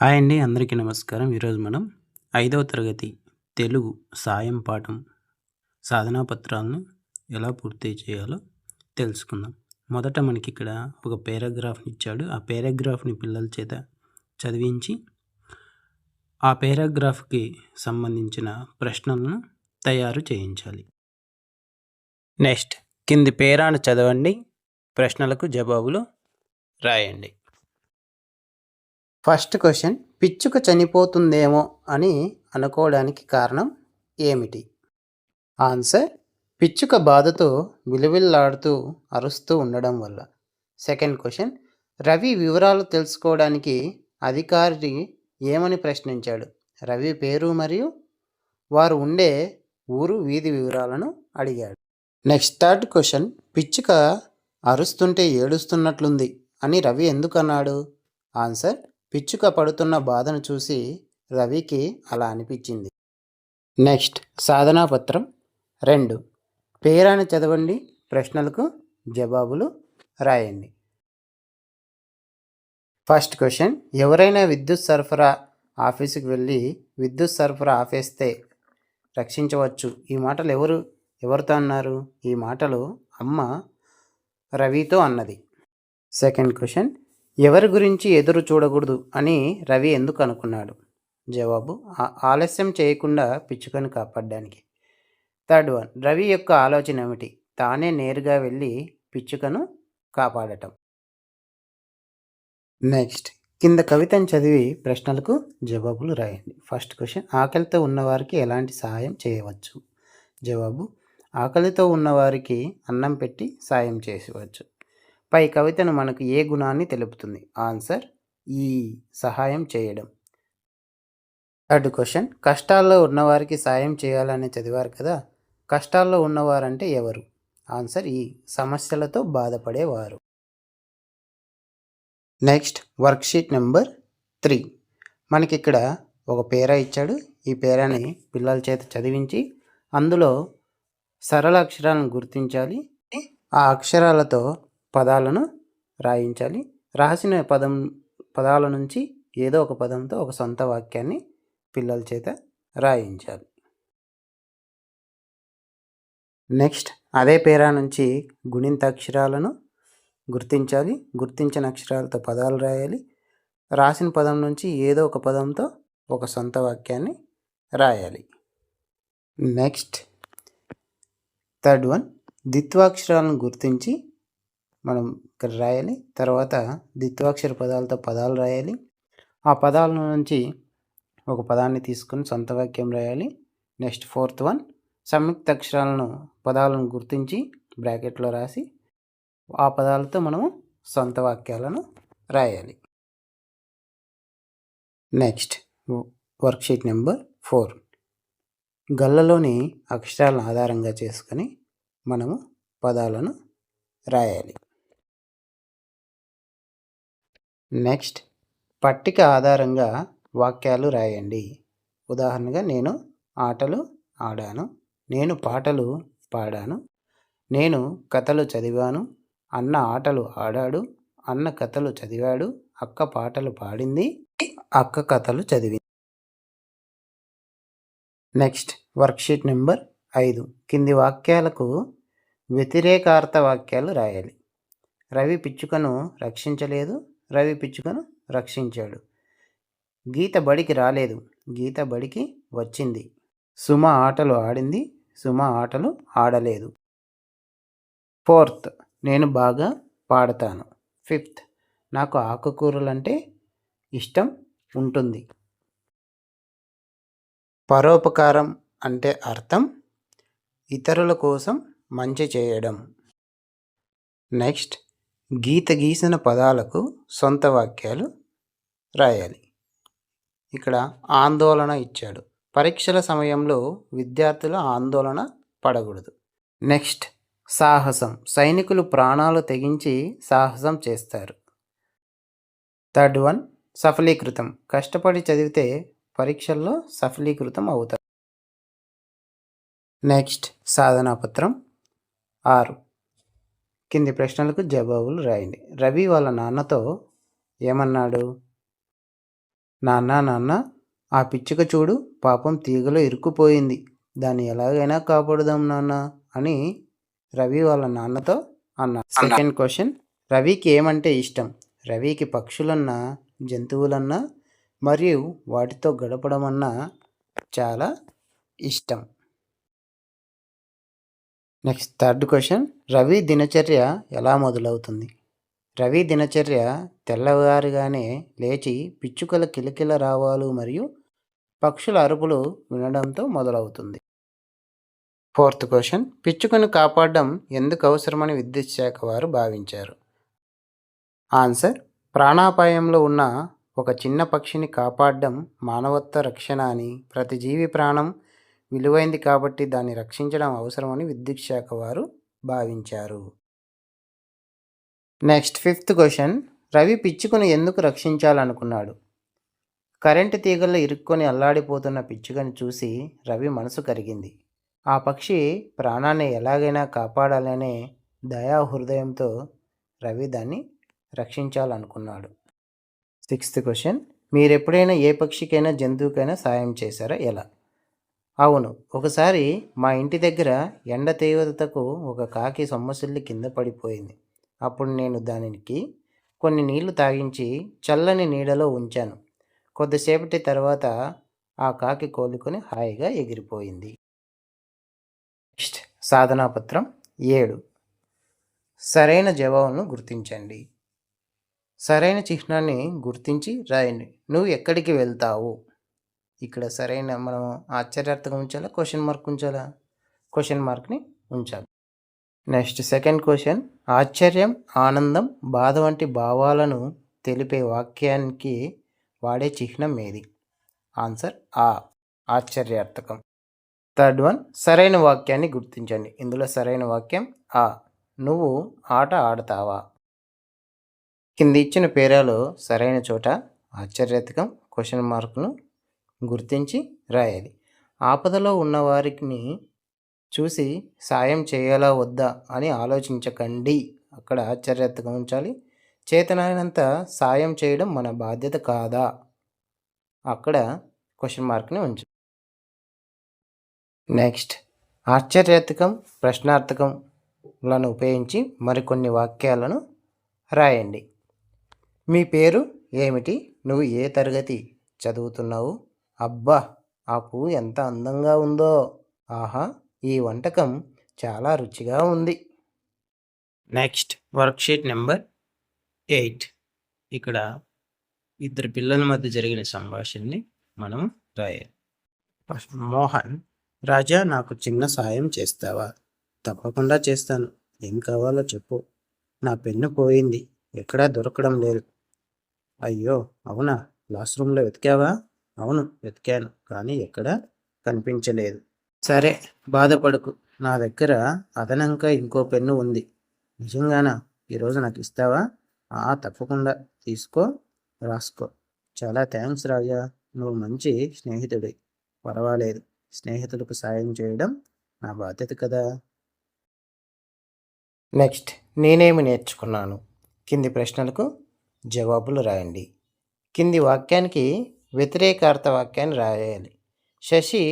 Hi అండి. అందరికీ నమస్కారం. ఈరోజు మనం 5వ తరగతి తెలుగు సాయం పాఠం సాధనా పత్రాలను ఎలా పూర్తి చేయాలో తెలుసుకుందాం. మొదట మనకిక్కడ ఒక పారాగ్రాఫ్‌ని ఇచ్చాడు. ఆ పారాగ్రాఫ్‌ని పిల్లల చేత చదివించి, ఆ పారాగ్రాఫ్‌కి సంబంధించిన ప్రశ్నలను తయారు చేయించాలి. నెక్స్ట్ కింది పేరాను చదవండి. ప్రశ్నలకు జవాబులు రాయండి. ఫస్ట్ క్వశ్చన్, పిచ్చుక చనిపోతుందేమో అని అనుకోవడానికి కారణం ఏమిటి? ఆన్సర్, పిచ్చుక బాధతో విలువిల్లాడుతూ అరుస్తూ ఉండడం వల్ల. సెకండ్ క్వశ్చన్, రవి వివరాలు తెలుసుకోవడానికి అధికారి ఏమని ప్రశ్నించాడు? రవి పేరు మరియు వారు ఉండే ఊరు వీధి వివరాలను అడిగాడు. నెక్స్ట్ థర్డ్ క్వశ్చన్, పిచ్చుక అరుస్తుంటే ఏడుస్తున్నట్లుంది అని రవి ఎందుకు అన్నాడు? ఆన్సర్, పిచ్చుక పడుతున్న బాధను చూసి రవికి అలా అనిపించింది. నెక్స్ట్ సాధనా పత్రం 2, పేరాన్ని చదవండి. ప్రశ్నలకు జవాబులు రాయండి. ఫస్ట్ క్వశ్చన్, ఎవరైనా విద్యుత్ సరఫరా ఆఫీసుకి వెళ్ళి విద్యుత్ సరఫరా ఆపేస్తే రక్షించవచ్చు. ఈ మాటలు ఎవరితో అన్నారు? ఈ మాటలు అమ్మ రవితో అన్నది. సెకండ్ క్వశ్చన్, ఎవరి గురించి ఎదురు చూడకూడదు అని రవి ఎందుకు అనుకున్నాడు? జవాబు, ఆలస్యం చేయకుండా పిచ్చుకను కాపాడడానికి. థర్డ్ వన్, రవి యొక్క ఆలోచన ఏమిటి? తానే నేరుగా వెళ్ళి పిచ్చుకను కాపాడటం. నెక్స్ట్ కింద కవితను చదివి ప్రశ్నలకు జవాబులు రాయండి. ఫస్ట్ క్వశ్చన్, ఆకలితో ఉన్నవారికి ఎలాంటి సహాయం చేయవచ్చు? జవాబు, ఆకలితో ఉన్నవారికి అన్నం పెట్టి సాయం చేయవచ్చు. పై కవితను మనకు ఏ గుణాన్ని తెలుపుతుంది? ఆన్సర్, ఈ సహాయం చేయడం. థర్డ్ క్వశ్చన్, కష్టాల్లో ఉన్నవారికి సాయం చేయాలని చదివారు కదా, కష్టాల్లో ఉన్నవారంటే ఎవరు? ఆన్సర్, ఈ సమస్యలతో బాధపడేవారు. నెక్స్ట్ వర్క్షీట్ నెంబర్ 3, మనకి ఇక్కడ ఒక పేరా ఇచ్చాడు. ఈ పేరాని పిల్లల చేత చదివించి అందులో సరళ అక్షరాలను గుర్తించాలి. ఆ అక్షరాలతో పదాలను రాయించాలి. రాసిన పదాల నుంచి ఏదో ఒక పదంతో ఒక సొంత వాక్యాన్ని పిల్లల చేత రాయించాలి. నెక్స్ట్ అదే పేరా నుంచి గుణింత అక్షరాలను గుర్తించాలి. గుర్తించిన అక్షరాలతో పదాలు రాయాలి. రాసిన పదం నుంచి ఏదో ఒక పదంతో ఒక సొంత వాక్యాన్ని రాయాలి. నెక్స్ట్ థర్డ్ వన్, ద్విత్వాక్షరాలను గుర్తించి మనం ఇక్కడ రాయాలి. తర్వాత ద్విత్వాక్షర పదాలతో పదాలు రాయాలి. ఆ పదాల నుంచి ఒక పదాన్ని తీసుకొని సొంత వాక్యం రాయాలి. నెక్స్ట్ ఫోర్త్ వన్, సంయుక్త అక్షరాలను పదాలను గుర్తించి బ్రాకెట్లో రాసి ఆ పదాలతో మనము సొంత వాక్యాలను రాయాలి. నెక్స్ట్ వర్క్షీట్ నెంబర్ 4, గళ్ళలోని అక్షరాలను ఆధారంగా చేసుకొని మనము పదాలను రాయాలి. నెక్స్ట్ పట్టిక ఆధారంగా వాక్యాలు రాయండి. ఉదాహరణగా, నేను ఆటలు ఆడాను, నేను పాటలు పాడాను, నేను కథలు చదివాను, అన్న ఆటలు ఆడాడు, అన్న కథలు చదివాడు, అక్క పాటలు పాడింది, అక్క కథలు చదివింది. నెక్స్ట్ వర్క్షీట్ నెంబర్ 5, కింది వాక్యాలకు వ్యతిరేకార్థ వాక్యాలు రాయాలి. రవి పిచ్చుకను రక్షించలేదు, రవి పిచ్చుకను రక్షించాడు. గీత బడికి రాలేదు, గీత బడికి వచ్చింది. సుమ ఆటలు ఆడింది, సుమ ఆటలు ఆడలేదు. ఫోర్త్, నేను బాగా పాడతాను. ఫిఫ్త్, నాకు ఆకుకూరలంటే ఇష్టం ఉంటుంది. పరోపకారం అంటే అర్థం ఇతరుల కోసం మంచి చేయడం. నెక్స్ట్ గీత గీసిన పదాలకు సొంత వాక్యాలు రాయాలి. ఇక్కడ ఆందోళన ఇచ్చాడు. పరీక్షల సమయంలో విద్యార్థుల ఆందోళన పడకూడదు. నెక్స్ట్ సాహసం, సైనికులు ప్రాణాలు తెగించి సాహసం చేస్తారు. థర్డ్ వన్, సఫలీకృతం, కష్టపడి చదివితే పరీక్షల్లో సఫలీకృతం అవుతారు. నెక్స్ట్ సాధనా పత్రం 6, కింది ప్రశ్నలకు జవాబులు రాయండి. రవి వాళ్ళ నాన్నతో ఏమన్నాడు? నాన్న నాన్న, ఆ పిచ్చుక చూడు, పాపం తీగలో ఇరుక్కుపోయింది, దాన్ని ఎలాగైనా కాపాడుదాం నాన్న అని రవి వాళ్ళ నాన్నతో అన్నాడు. సెకండ్ క్వశ్చన్, రవికి ఏమంటే ఇష్టం? రవికి పక్షులన్నా, జంతువులన్నా మరియు వాటితో గడపడం అన్నా చాలా ఇష్టం. నెక్స్ట్ థర్డ్ క్వశ్చన్, రవి దినచర్య ఎలా మొదలవుతుంది? రవి దినచర్య తెల్లవారుగానే లేచి పిచ్చుకల కిలకిల రావాలు మరియు పక్షుల అరుపులు వినడంతో మొదలవుతుంది. ఫోర్త్ క్వశ్చన్, పిచ్చుకను కాపాడడం ఎందుకు అవసరమని విద్యుత్ శాఖ వారు భావించారు? ఆన్సర్, ప్రాణాపాయంలో ఉన్న ఒక చిన్న పక్షిని కాపాడడం మానవత్వ రక్షణ అని, ప్రతి జీవి ప్రాణం విలువైంది కాబట్టి దాన్ని రక్షించడం అవసరమని విద్యుత్ శాఖ వారు భావించారు. నెక్స్ట్ ఫిఫ్త్ క్వశ్చన్, రవి పిచ్చుకను ఎందుకు రక్షించాలనుకున్నాడు? కరెంటు తీగల్లో ఇరుక్కొని అల్లాడిపోతున్న పిచ్చుకను చూసి రవి మనసు కరిగింది. ఆ పక్షి ప్రాణాన్ని ఎలాగైనా కాపాడాలనే దయా హృదయంతో రవి దాన్ని రక్షించాలనుకున్నాడు. సిక్స్త్ క్వశ్చన్, మీరెప్పుడైనా ఏ పక్షికైనా జంతువుకైనా సాయం చేశారా? ఎలా? అవును, ఒకసారి మా ఇంటి దగ్గర ఎండ తీవ్రతకు ఒక కాకి సొమ్మసిల్లి కింద పడిపోయింది. అప్పుడు నేను దానికి కొన్ని నీళ్లు తాగించి చల్లని నీడలో ఉంచాను. కొద్దిసేపటి తర్వాత ఆ కాకి కోలుకొని హాయిగా ఎగిరిపోయింది. నెక్స్ట్ సాధనాపత్రం 7, సరైన జవాబును గుర్తించండి. సరైన చిహ్నాన్ని గుర్తించి రాయండి. నువ్వు ఎక్కడికి వెళ్తావు? ఇక్కడ సరైన మనం ఆశ్చర్యార్థకం ఉంచాలా, క్వశ్చన్ మార్క్ ఉంచాలా? క్వశ్చన్ మార్క్ని ఉంచాలి. నెక్స్ట్ సెకండ్ క్వశ్చన్, ఆశ్చర్యం, ఆనందం, బాధ వంటి భావాలను తెలిపే వాక్యానికి వాడే చిహ్నం ఏది? ఆన్సర్ ఆశ్చర్యార్థకం. థర్డ్ వన్, సరైన వాక్యాన్ని గుర్తించండి. ఇందులో సరైన వాక్యం నువ్వు ఆట ఆడతావా? కింద ఇచ్చిన పేరాలో సరైన చోట ఆశ్చర్యార్థకం, క్వశ్చన్ మార్క్ను గుర్తించి రాయాలి. ఆపదలో ఉన్నవారికి చూసి సాయం చేయాలా వద్దా అని ఆలోచించకండి, అక్కడ ఆశ్చర్యార్థకం ఉంచాలి. చేతనైనంత సాయం చేయడం మన బాధ్యత కాదా? అక్కడ క్వశ్చన్ మార్క్ని ఉంచాలి. నెక్స్ట్ ఆశ్చర్యార్థకం, ప్రశ్నార్థకంలను ఉపయోగించి మరికొన్ని వాక్యాలను రాయండి. మీ పేరు ఏమిటి? నువ్వు ఏ తరగతి చదువుతున్నావు? అబ్బా, ఆ పువ్వు ఎంత అందంగా ఉందో! ఆహా, ఈ వంటకం చాలా రుచిగా ఉంది. Next worksheet number 8. ఇక్కడ ఇద్దరు పిల్లల మధ్య జరిగిన సంభాషణని మనం రాయాలి. మోహన్, రాజా, నాకు చిన్న సాయం చేస్తావా? తప్పకుండా చేస్తాను. ఏం కావాలో చెప్పు. నా పెన్ను పోయింది, ఎక్కడా దొరకడం లేదు. అయ్యో, అవునా? క్లాస్ రూమ్లో వెతికావా? అవును, వెతికాను, కానీ ఎక్కడా కనిపించలేదు. సరే, బాధపడకు, నా దగ్గర అదనంగా ఇంకో పెన్ను ఉంది. నిజంగానా? ఈరోజు నాకు ఇస్తావా? తప్పకుండా, తీసుకో, రాసుకో. చాలా థ్యాంక్స్ రాజా, నువ్వు మంచి స్నేహితుడి. పర్వాలేదు, స్నేహితులకు సాయం చేయడం నా బాధ్యత కదా. నెక్స్ట్, నేనేమి నేర్చుకున్నాను? కింది ప్రశ్నలకు జవాబులు రాయండి. కింది వాక్యానికి వ్యతిరేకార్థ వాక్యాన్ని రాయాలి. శశి